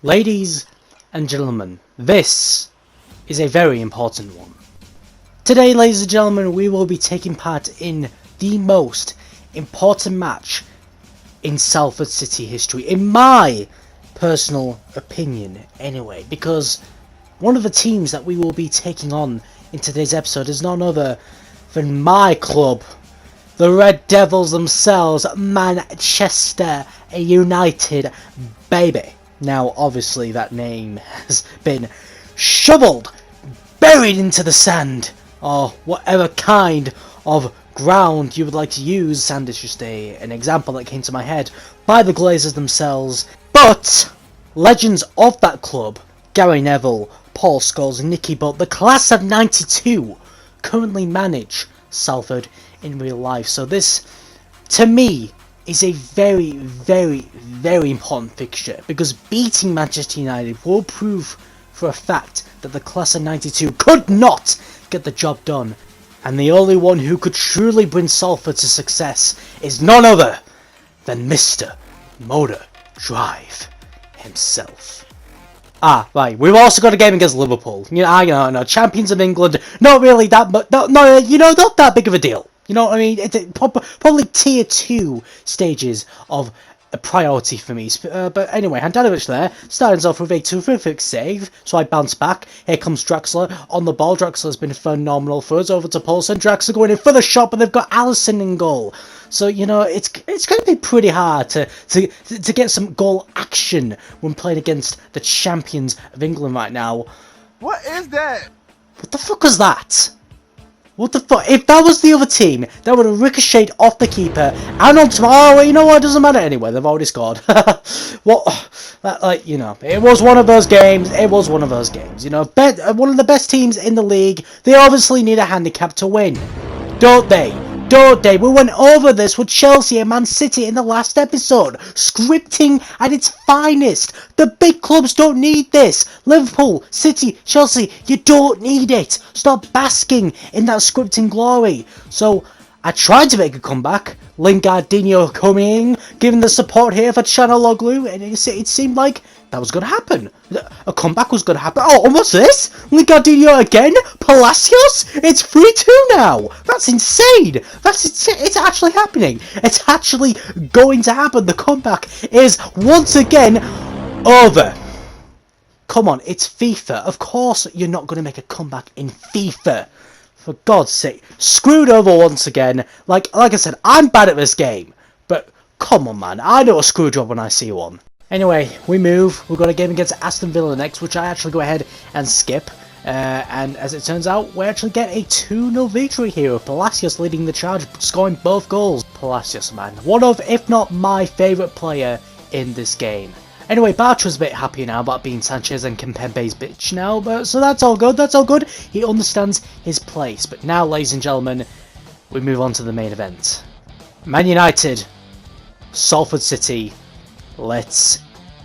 Ladies and gentlemen, this is a very important one. Today, ladies and gentlemen, we will be taking part in the most important match in Salford City history, in my personal opinion anyway, because one of the teams that we will be taking on in today's episode is none other than my club, the Red Devils themselves, Manchester United, baby. Now, obviously, that name has been shoveled, buried into the sand, or whatever kind of ground you would like to use. Sand is just an example that came to my head by the Glazers themselves. But legends of that club, Gary Neville, Paul Scholes, Nicky Butt, the class of '92, currently manage Salford in real life. So this, to me, is a very, very, very important fixture, because beating Manchester United will prove for a fact that the class of '92 could not get the job done, and the only one who could truly bring Salford to success is none other than Mr. Motor Drive himself. Ah, right, we've also got a game against Liverpool. You know, I know, champions of England, not really that, but not that big of a deal. You know what I mean? It's probably tier 2 stages of a priority for me. But anyway, Handanovic there, starting off with a terrific save, so I bounce back. Here comes Draxler on the ball. Draxler's been phenomenal for us. Over to Paulson. Draxler going in for the shot, but they've got Allison in goal. So, you know, it's going to be pretty hard to get some goal action when playing against the champions of England right now. What is that? What the fuck was that? What the fuck? If that was the other team, that would have ricocheted off the keeper and onto. Oh, well, you know what? It doesn't matter anyway. They've already scored. What? Like, you know, it was one of those games. It was one of those games. You know, one of the best teams in the league. They obviously need a handicap to win, don't they? Don't they? We went over this with Chelsea and Man City in the last episode. Scripting at its finest. The big clubs don't need this. Liverpool, City, Chelsea, you don't need it. Stop basking in that scripting glory. So, I tried to make a comeback. Lingardinho coming, giving the support here for Chanaloglu, and it seemed like that was going to happen. A comeback was going to happen. Oh, and what's this? Lingardinho again? Palacios? It's 3-2 now. That's insane. That's insane. It's actually happening. It's actually going to happen. The comeback is once again over. Come on, it's FIFA. Of course you're not going to make a comeback in FIFA. For God's sake. Screwed over once again. Like I said, I'm bad at this game. But come on, man. I know a screw job when I see one. Anyway, we move. We've got a game against Aston Villa next, which I actually go ahead and skip. And as it turns out, we actually get a 2-0 victory here, with Palacios leading the charge, scoring both goals. Palacios, man. One of, if not my favourite player in this game. Anyway, Bartra's a bit happier now about being Sanchez and Kimpembe's bitch now, but so that's all good, that's all good. He understands his place. But now, ladies and gentlemen, we move on to the main event. Man United, Salford City, let's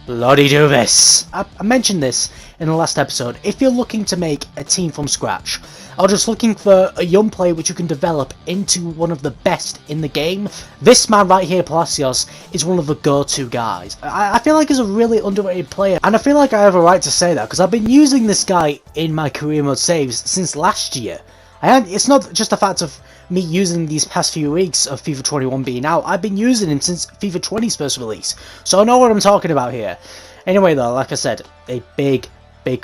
bloody do this. I mentioned this in the last episode. If you're looking to make a team from scratch, or just looking for a young player which you can develop into one of the best in the game, this man right here, Palacios, is one of the go-to guys. I feel like he's a really underrated player, and I feel like I have a right to say that, because I've been using this guy in my career mode saves since last year. It's not just a fact of me using these past few weeks of FIFA 21 being out. I've been using him since FIFA 20's first release, so I know what I'm talking about here. Anyway though, like I said, a big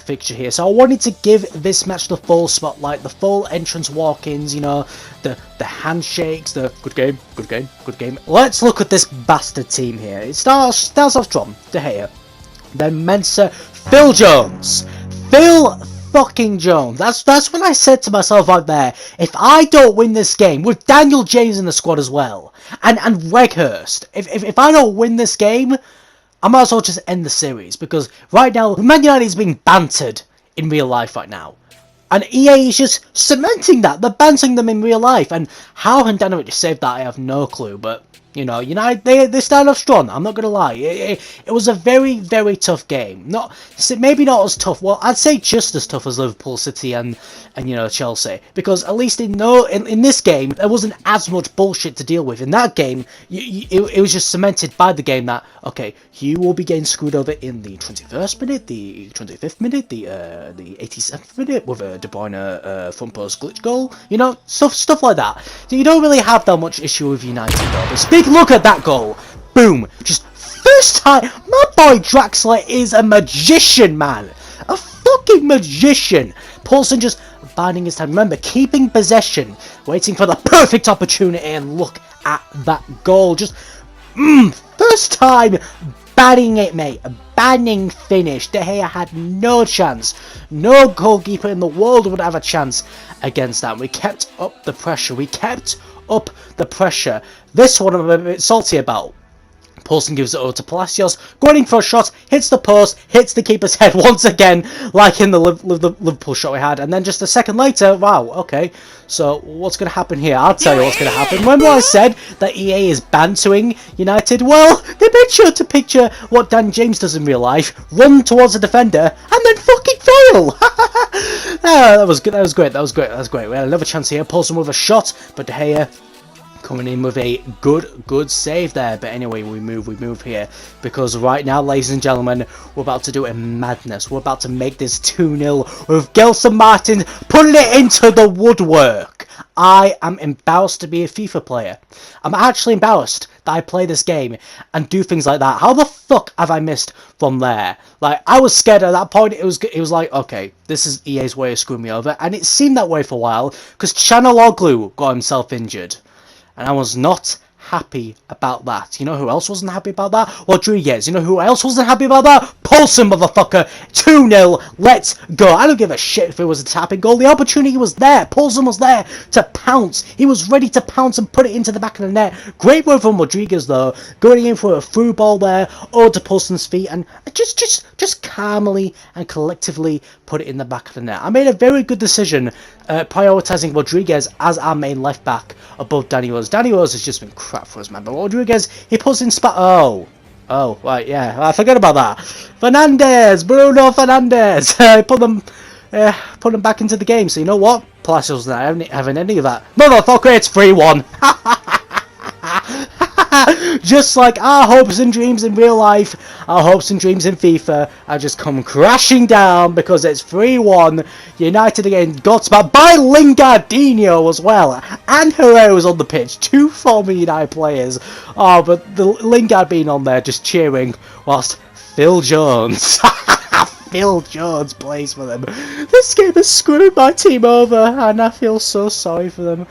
fixture here. So I wanted to give this match the full spotlight, the full entrance walk-ins, you know, the handshakes, the good game. Let's look at this bastard team here. It starts off strong, De Gea, then Mensah, Phil Jones. Phil fucking Jones. That's when I said to myself out there, if I don't win this game, with Daniel James in the squad as well, and Weghorst, if I don't win this game, I might as well just end the series, because right now, Man United is being bantered in real life right now. And EA is just cementing that. They're bantering them in real life. And how Handanovic saved that, I have no clue. But You know, United, they started off strong, I'm not going to lie. It was a very, very tough game. Maybe not as tough, well, I'd say just as tough as Liverpool, City and you know, Chelsea. Because at least in this game, there wasn't as much bullshit to deal with. In that game, it was just cemented by the game that, okay, you will be getting screwed over in the 21st minute, the 25th minute, the 87th minute with a De Bruyne front post glitch goal. You know, stuff like that. So you don't really have that much issue with United though. But look at that goal. Boom. Just first time. My boy Draxler is a magician, man. A fucking magician. Paulson just biding his time. Remember, keeping possession. Waiting for the perfect opportunity. And look at that goal. Just, first time. Batting it, mate. A banning finish. De Gea had no chance. No goalkeeper in the world would have a chance against that. We kept up the pressure. This one I'm a bit salty about. Paulson gives it over to Palacios, going in for a shot, hits the post, hits the keeper's head once again, like in the Liverpool shot we had, and then just a second later, wow, okay, so what's going to happen here? I'll tell you what's going to happen. Remember I said that EA is bantering United? Well, they made sure to picture what Dan James does in real life, run towards a defender, and then fucking fail! That was good, that was great. We had another chance here, Paulson with a shot, but De Gea coming in with a good save there. But anyway, we move here, because right now, ladies and gentlemen, we're about to do a madness. We're about to make this 2-0 with Gelson Martin putting it into the woodwork. I am embarrassed to be a FIFA player. I'm actually embarrassed that I play this game and do things like that. How the fuck have I missed from there? Like, I was scared at that point. It was like, okay, this is EA's way of screwing me over, and it seemed that way for a while, because Chanaloglu got himself injured. And I was not happy about that. You know who else wasn't happy about that? Rodriguez. You know who else wasn't happy about that? Paulson, motherfucker. 2-0. Let's go. I don't give a shit if it was a tapping goal. The opportunity was there. Paulson was there to pounce. He was ready to pounce and put it into the back of the net. Great work from Rodriguez, though. Going in for a through ball there. Over to Paulson's feet. And just calmly and collectively put it in the back of the net. I made a very good decision prioritising Rodriguez as our main left back above Danny Rose. Danny Rose has just been crap for us, man. But Rodriguez, he puts in Oh, right, yeah, I forgot about that. Bruno Fernandes, put them back into the game. So you know what? Palacios not having any of that. Motherfucker, it's 3-1. Just like our hopes and dreams in real life, our hopes and dreams in FIFA have just come crashing down, because it's 3-1. United again got back by Lingardinho as well, and Aero was on the pitch. Two former United players. Oh, but the Lingard being on there just cheering, whilst Phil Jones plays for them. This game has screwed my team over, and I feel so sorry for them.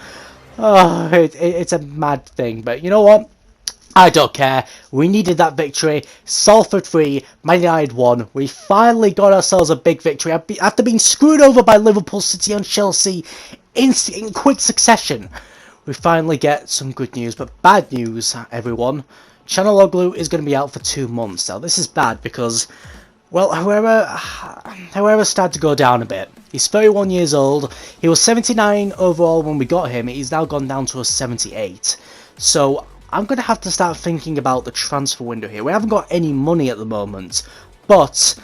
Oh, it's a mad thing, but you know what? I don't care. We needed that victory. Salford 3, Man United 1. We finally got ourselves a big victory after being screwed over by Liverpool, City and Chelsea in quick succession. We finally get some good news, but bad news, everyone. Chanaloglu is going to be out for 2 months. Now, this is bad because, well, however started to go down a bit. He's 31 years old. He was 79 overall when we got him. He's now gone down to a 78. So I'm going to have to start thinking about the transfer window here. We haven't got any money at the moment, but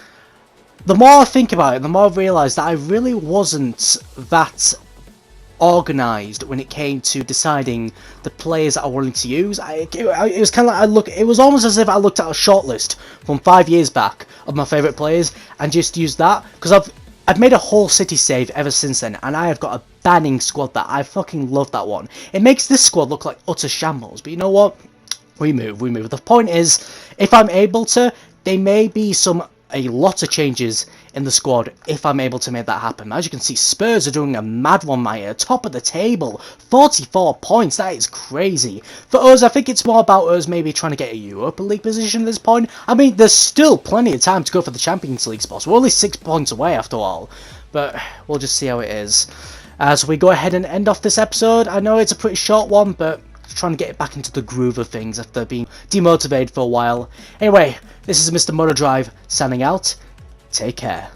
the more I think about it, the more I realise that I really wasn't that organised when it came to deciding the players that I wanted to use. It was kind of like it was almost as if I looked at a shortlist from 5 years back of my favourite players and just used that, because I've made a whole City save ever since then, and I have got a banning squad that I fucking love that one. It makes this squad look like utter shambles, but you know what? We move. The point is, if I'm able to, there may be a lot of changes in the squad if I'm able to make that happen. As you can see, Spurs are doing a mad one right here, top of the table, 44 points, that is crazy. For us, I think it's more about us maybe trying to get a Europa League position at this point. I mean, there's still plenty of time to go for the Champions League spots. We're only 6 points away after all, but we'll just see how it is. As we go ahead and end off this episode, I know it's a pretty short one, but trying to get it back into the groove of things after being demotivated for a while. Anyway, this is Mr. Motor Drive signing out. Take care.